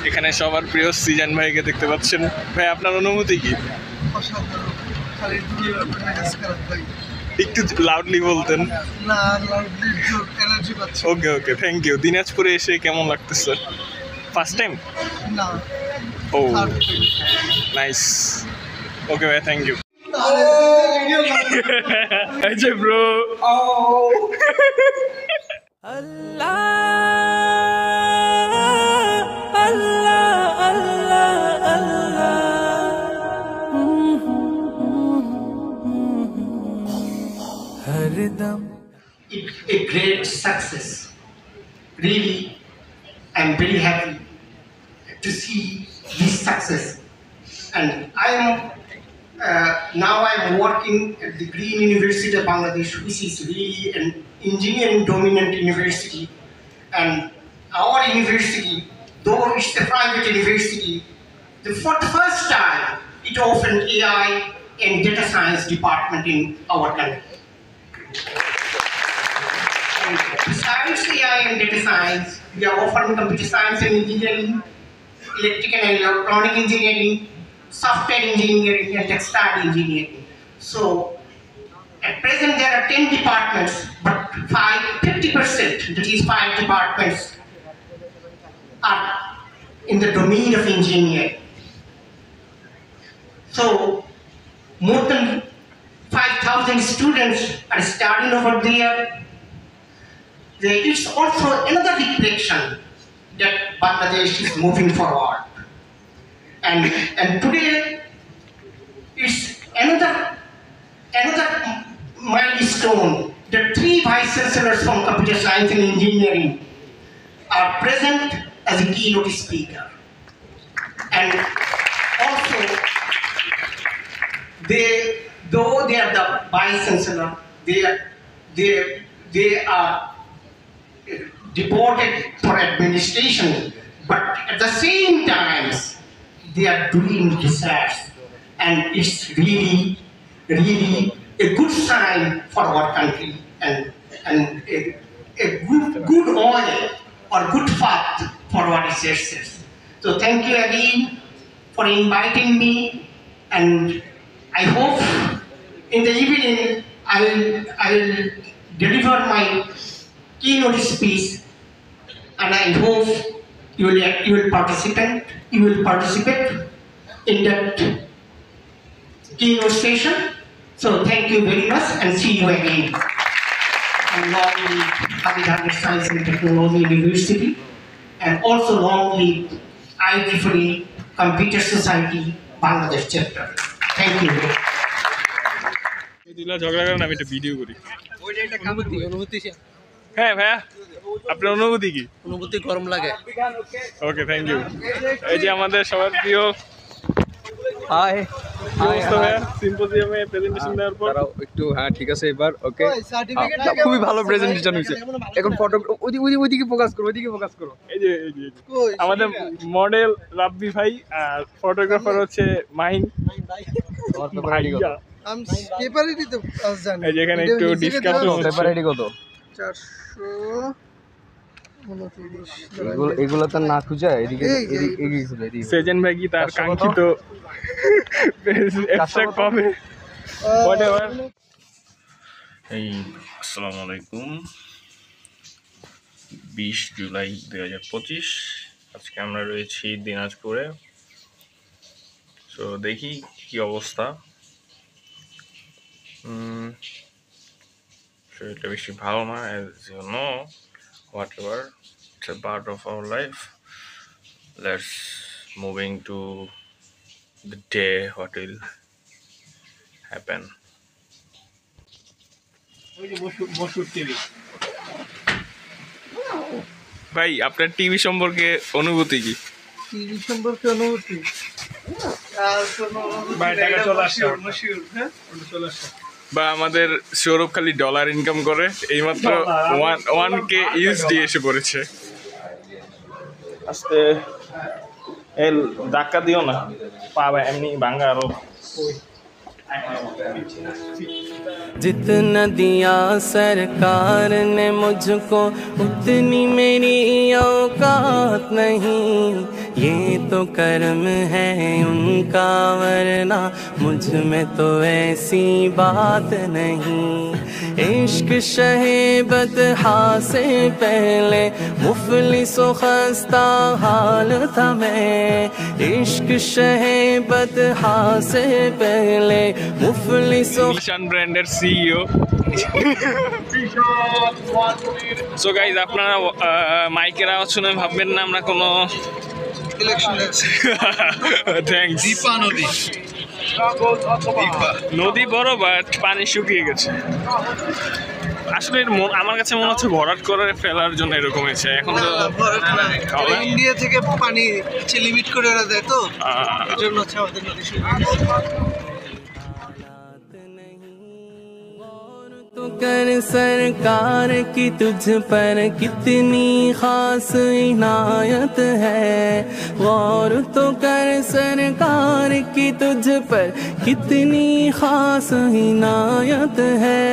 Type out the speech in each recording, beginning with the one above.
এখানে সবার প্রিয় সিজান ভাইকে দেখতে পাচ্ছেন। ভাই আপনার অনুভূতি কি? একটু লাউডলি বলতেন। Okay okay, thank you. দিনাজপুরে এসে কেমন লাগতেছে? First time? Oh nice. Okay ভাই, থ্যাংক ইউ। এই যে bro. A great success. Really, I'm very happy to see this success. And now I'm working at the Green University of Bangladesh, which is really an engineering dominant university. And our university, though it's a private university, for the first time, it opened AI and data science department in our country. And besides AI and data science, we are offering computer science and engineering, electrical and electronic engineering, software engineering, and textile engineering. So, at present there are 10 departments, but 50%, that is 5 departments, are in the domain of engineering. So, more than 5,000 students are studying over there. It's also another reflection that Bangladesh is moving forward. And today, it's another milestone. The 3 vice chancellors from computer science and engineering are present as a keynote speaker. And also, though they are the vice chancellor, they are devoted for administration, but at the same time, they are doing research, and it's really a good sign for our country, and a good oil or good path for our researchers. So thank you again for inviting me, and I hope in the evening I will deliver my keynote speech, and I hope you will participate in that keynote session. So thank you very much, and see you again. And long live Hamid Science and Technology University, and also long live IEEE Computer Society Bangladesh chapter. Thank you. ঝগড়া করেন, আমি একটা video করি। হ্যাঁ ভাইয়া, আপনার অনুভূতি কি? অনুভূতি গরম লাগে। ওকে, থ্যাংক ইউ। এই যে আমাদের সবার প্রিয় হাই সিম্পোজিয়ামে প্রেজেন্টেশন দেওয়ার পর একটু, হ্যাঁ ঠিক আছে এবার ওকে। খুবই ভালো প্রেজেন্টেশন হয়েছে। এখন ফটো ওইদিকে ফোকাস করো। এই যে আমাদের মডেল রাব্বি ভাই, আর ফটোগ্রাফার হচ্ছে মাহিন ভাইয়া। এই যে এখানে একটু ডিসকাশন হচ্ছে। পেপার আইডি কত? 429। এগুলো তো না খুঁজে এদিকে সেজেন ভাই কি তার কাঙ্ক্ষিত এক্সট্রা কমে হোয়াটএভার। এই আসসালামু আলাইকুম, 20 জুলাই 2025। আজকে আমরা রয়েছি দিনাজপুরে। সো দেখি কি অবস্থা। শরীরটা বেশি ভালো না, as you know, whatever, it's a part of our life. Let's moving to the day, what will happen. ভাই আপনার টিভি সম্পর্কে অনুভূতি কি? টিভি সম্পর্কে অনুভূতি বা আমাদের সৌরভ খালি ডলার ইনকাম করে, এইমাত্র 1K USD এসে পড়েছে। আস্তে ধাক্কা দিও না, পাবে এমনি ভাঙ্গা আরো। जितना दिया सरकार ने मुझको उतनी मेरी औकात नहीं, ये तो कर्म है उनका, वरना मुझ में तो ऐसी बात नहीं। इश्क शहे बदहा से पहले मुफलिस व खस्ता हाल था मैं, इश्क शहे बदहा से पहले मुफलिस व নিশান ব্র্যান্ডের সিইও। সো গাইজ, আপনারা মাইকের আওয়াজ শুনে ভাববেন না আমরা কোনো থ্যাঙ্কস। দীপা নদী, নদী বড় বাট পানি শুকিয়ে গেছে। আসলে আমার কাছে মনে হচ্ছে ভরাট করে ফেলার জন্য এরকম হয়েছে। এখন তো ইন্ডিয়া থেকে পানি লিমিট করে ওরা দেয়, তো এর জন্য হচ্ছে আমাদের নদী শুকিয়ে। तो कर सरकार की तुझ पर कितनी खास इनायत है, गौर तो कर सरकार की तुझ पर कितनी खास इनायत है।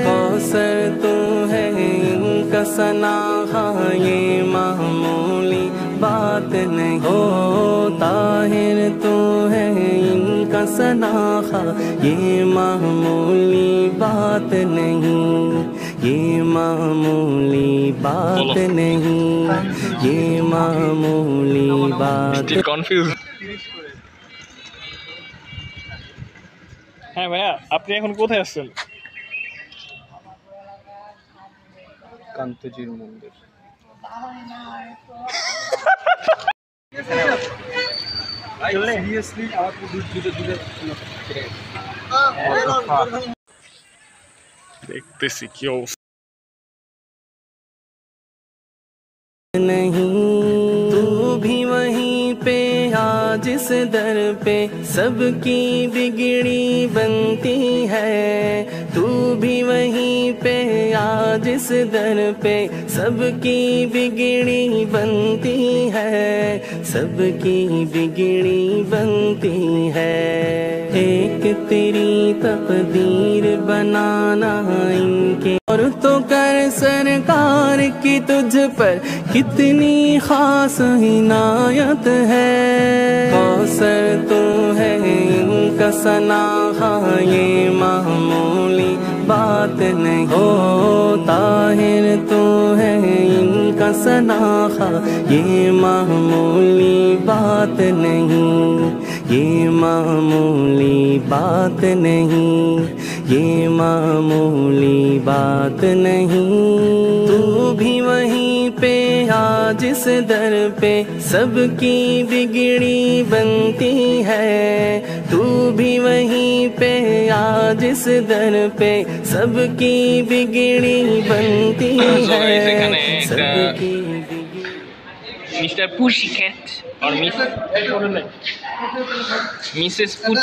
कौसर तो है इनका सनाहा, ये मामूली बात नहीं। हो ताहिर तो है इनका सनाहा, ये मामूली बात नहीं, ये मामूली बात नहीं, ये मामूली बात। কনফিউজ। হ্যাঁ ভাইয়া, আপনি এখন কোথায় আসছেন? কান্তজির মন্দির। সিরিয়াসলি আমার দূরে দেখতেছি কি অবস্থা। नहीं तू भी वहीं पे आ जिस दर पे सबकी बिगड़ी बनती है, तू भी वहीं पे आ जिस दर पे सबकी बिगड़ी बनती है, सबकी बिगड़ी बनती है। एक तेरी तकदीर बनाना इनके, और तो कर सरकार की तुझ पर कितनी खास इनायत है। कौसर तो है इनका सनाहा, ये मामूली बात नहीं। हो ताहिर तो है इनका सनाहा, ये मामूली बात नहीं, ये मामूली बात नहीं, ये मामूली बात नहीं। तू भी वहीं पे आ जिस दर पे सबकी बिगड़ी बनती है, तू भी वहीं पे आ जिस दर पे सबकी बिगड़ी बनती है, सबकी মিস্টার পুশি ক্যাট আর মিসেস পুচ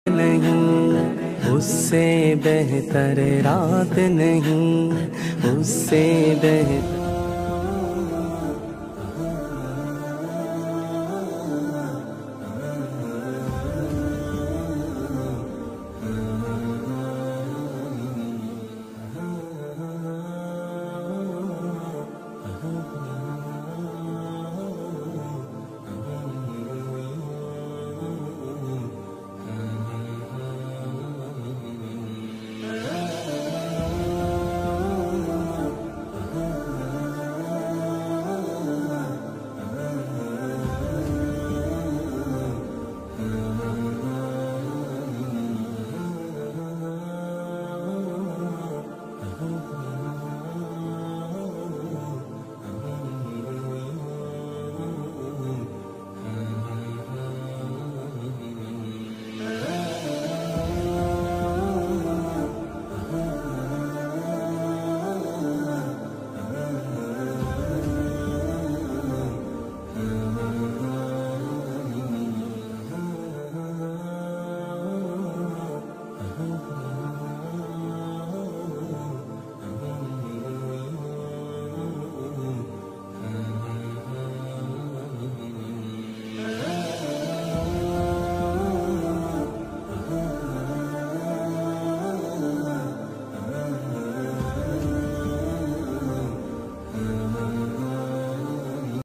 नहीं, उससे बेहतर रात नहीं, उससे बेहतर